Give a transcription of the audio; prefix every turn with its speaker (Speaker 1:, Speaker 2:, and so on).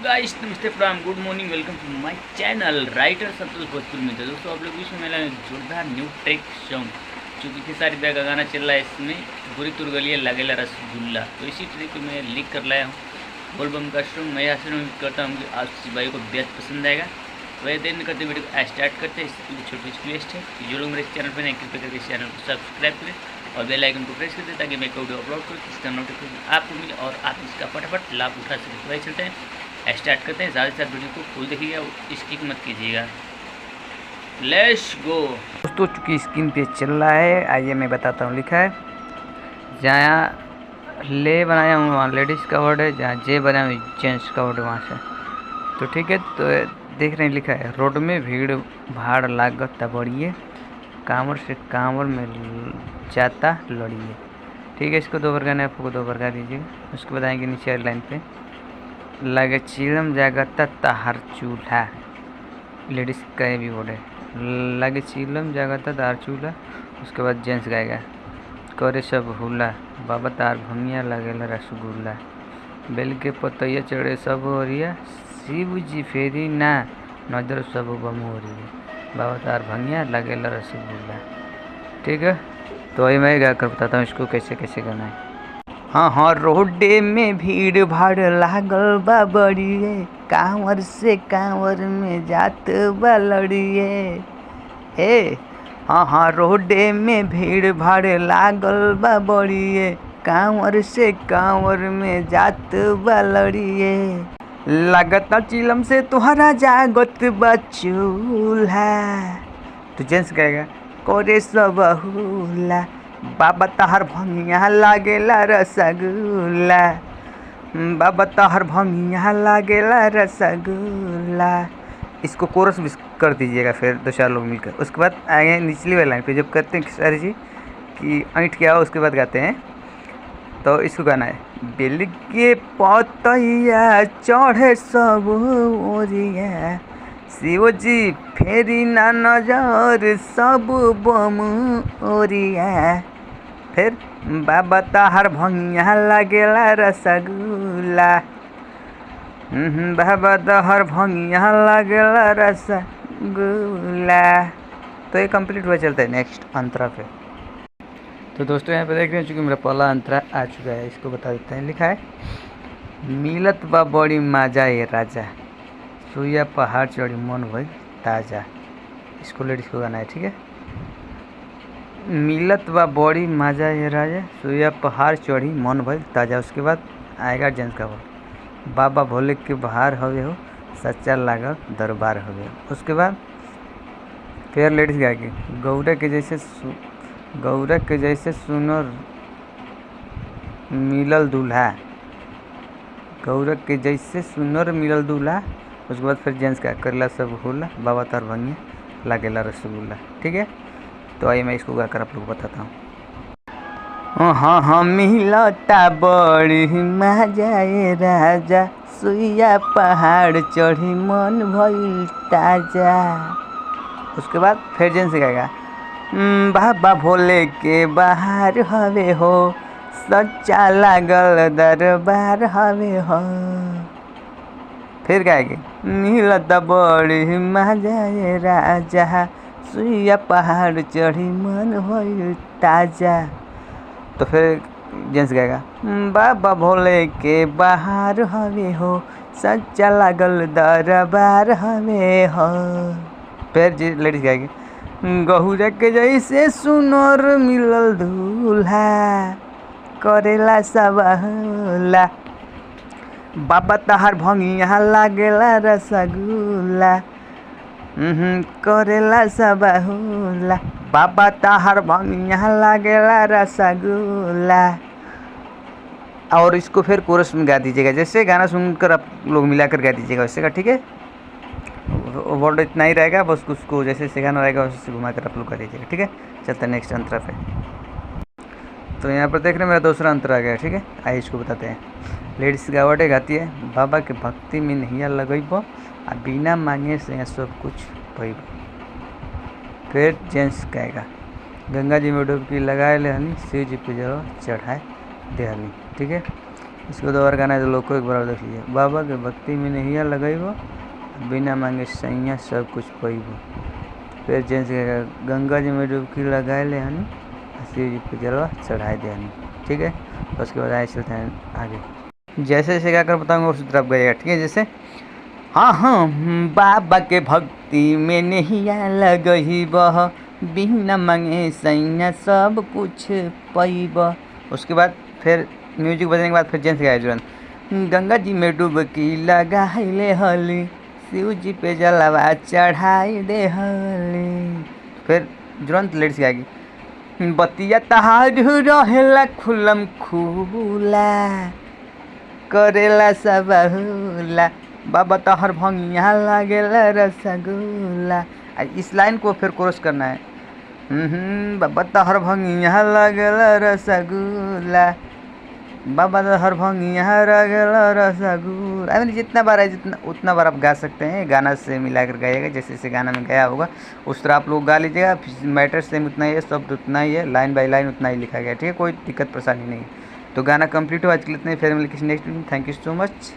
Speaker 1: Guys, नमस्ते, प्रणाम, good morning, welcome to my channel writer Santosh Bhojpur में। तो दोस्तों, आप लोग बीच में मिला जोरदार न्यू ट्रैक सॉन्ग चूँकि खेसारी भैया का गाना चल रहा है, इसमें बुरी तुरगलिया लगेला रसगुल्ला। तो इसी ट्रैक को मैं लिख कर लाया हूँ बोलबम का सॉन्ग। मैं आशा करता हूँ कि आप भाई को बेहद पसंद आएगा। वह देर नहीं करते, वीडियो को स्टार्ट करते हैं। इसकी छोटी रिक्वेस्ट है कि जो लोग मेरे चैनल पर नए, कृपया करके इस चैनल को सब्सक्राइब करें और बेल आइकन को प्रेस कर दें ताकि मैं वीडियो अपलोड करूँ इसका नोटिफिकेशन आपको मिले और आप इसका फटाफट लाभ उठा सकें। तो वही चलते हैं, स्टार्ट करते हैं। ज़्यादा से ज़्यादा वीडियो को फुल देखिएगा, स्किप मत कीजिएगा। Let's go. दोस्तों, चूँकि स्क्रीन पे चल रहा है, आइए मैं बताता हूँ। लिखा है जहाँ ले बनाया हूँ वहाँ लेडीज़ का वर्ड है, जहाँ जे बनाया हूँ जेंट्स का वर्ड वहाँ से। तो ठीक है, तो देख रहे हैं, लिखा है रोड में भीड़ भाड़ लागत बढ़िए, कांवर से कांवर में जाता लड़िए। ठीक है, इसको 2 बार गाने, आपको 2 बार गा दीजिएगा। उसके बाद आएंगे नीचे वाली लाइन पे, लगे चिलम जागता तहार चूल्हा। लेडीज़ का ये भी वर्ड है, लगे चिलम जागता तहार चूल्हा। उसके बाद जेंट्स गाएगा, करे सब हुला, बाबा तार भंगिया लगेला रसगुल्ला। बेल के पतैया चढ़े सब ओरिया, शिव जी फेरी ना नजर सब बमोरिया, बाबा तार भंगिया लगेला रसगुल्ला। ठीक है, तो वही मैं गा कर बताता हूँ इसको कैसे कैसे गाना है। हाँ, रोडे में भीड़ भाड़ लागल बा बड़िए, कांवर से कांवर में जात बा लड़िए। हे हाँ, रोडे में भीड़ भाड़ लागल बा बड़िए, कांवर से कांवर में जात बा लड़िए। लागता चिलम से तुहरा जागत बा चूल्हा। तो जेंट्स कहेगा, करे सब हुला, बाबा तहार भंगिया लागेला रसगुल्ला, बाबा तहार भंगिया लागेला रसगुल्ला। इसको कोरस भी कर दीजिएगा फिर 2-4 लोग मिलकर। उसके बाद आगे निचली वाली लाइन पे जब कहते हैं खेसारी जी कि ऐंठ के आओ, उसके बाद गाते हैं। तो इसको गाना है, बेल के पतैया चढ़े सब ओरिया, शिव जी फेरी ना नजर सब बम ओरिया। फिर बाबा ताहार भंगिया लागेला रसगुल्ला, बाबा ताहार भंगिया लागेला रसगुल्ला। तो ये कंप्लीट हुआ। चलता है नेक्स्ट अंतरा पे। तो दोस्तों, यहाँ पे देख रहे हैं, चूँकि मेरा पहला अंतरा आ चुका है, इसको बता देते हैं। लिखा है, मिलत बा बड़ी माजा ये राजा, सुइया पहाड़ चढ़ी मन भई ताजा। इसको लेडीज़ को गाना है। ठीक है, मिलत बा बड़ी माजा ये राजा, सुइया पहाड़ चढ़ी मन भई ताजा। उसके बाद आएगा जेंट्स का वर्ड, बाबा भोले के बहार हवे हो, सच्चा लागल दरबार हवे हो। उसके बाद फिर लेडीज़ गाएगी, गौरा के जैसे सुनर मिलल दूल्हा, गौरा के जैसे सुनर मिलल दूल्हा। उसके बाद फिर जेंट्स का करला सब होला, बाबा तार भंगिया लागेला रसगुल्ला। ठीक है, तो आइए मैं इसको गाकर आप लोग बताता हूँ। हाँ, मिलता बड़ी मजा ये राजा, सुइया पहाड़ चढ़ी मन भइल ताजा। उसके बाद फिर जेंट्स गाएगा, बाबा भोले के बहार हवे हो, सच्चा लागल दरबार हवे हो। फिर गाएगी, मिलत बड़ी मजा ये राजा, सुइया पहाड़ चढ़ी मन भइल ताजा। तो फिर जेंट्स गाएगा, बाबा भोले के बहार हवे हो, सच्चा लागल दरबार हवे हो। फिर लेडीज गाएगी, गहुरा के जैसे सुनर मिलल दूल्हा, करेला सब होला, बाबा तहार भंगिया लागेला रसगुल्ला, करेला सब होला, बाबा ताहार भंगिया लागेला रसगुल्ला। और इसको फिर कोरस में गा दीजिएगा, जैसे गाना सुनकर आप लोग मिलाकर गा दीजिएगा वैसे का। ठीक है, वर्ड इतना ही रहेगा, बस उसको जैसे सिखाना रहेगा वैसे घुमा कर आप लोग कर दीजिएगा। ठीक है, चलते हैं नेक्स्ट अंतरा पे। तो यहाँ पर देख रहे हैं मेरा दूसरा अंतरा आ गया। ठीक है, आइए इसको बताते हैं। लेडीज़ गावटे गाती है, बाबा के भक्ति में नहिया लगैब, आ बिना मांगे से सब कुछ पैब। फिर जेंट्स गाएगा, गंगा जी में डुबकी लगाए लेहनी, शिव जी पे जल चढ़ाए देहनी। ठीक है, इसको दोबारा गाना है तो लोग को एक बार देख लीजिए। बाबा के भक्ति में नहिया लगैबो, बिना मांगे सैया सब कुछ पैबो। फिर जेंस के गंगा जी में डुबकी लगाए ले हनी, शिव जी पे जलवा चढ़ाए दे हनी। ठीक है, तो उसके बाद आए चलते हैं आगे। जैसे जैसे क्या कर बताऊँगा उसी तरफ गएगा। ठीक है, जैसे हाँ हाँ बाबा के भक्ति में नहिया लगैबो, बिना मांगे सैया सब कुछ पैबो। उसके बाद फिर म्यूजिक बजने के बाद फिर जेंस गाए तुरंत, गंगा जी में डुबकी लगाइले हली, शिव जी पे जलवा चढ़ाई दे हली। फिर तुरंत लेडीज गाएगी, बतिया तहार रहेला खुलम खुला, करेला सब हुला, बाबा तहर भंगिया लागेला रसगुल्ला। इस लाइन को फिर कोरस करना है, बाबा तहर भंगिया लागेला रसगुल्ला, बाबा तहर भंगिया लागेला रसगुल्ला। आई मीन जितना बार है जितना उतना बार आप गा सकते हैं, गाना से मिलाकर गाइएगा जैसे जैसे गाना में गाया होगा उस तरह आप लोग गा लीजिएगा। मैटर सेम उतना ही है, शब्द उतना ही है, लाइन बाय लाइन उतना ही लिखा गया। ठीक है, कोई दिक्कत परेशानी नहीं है। तो गाना कंप्लीट हो आज के लिए इतने, फिर मिलकर next. Thank you so much.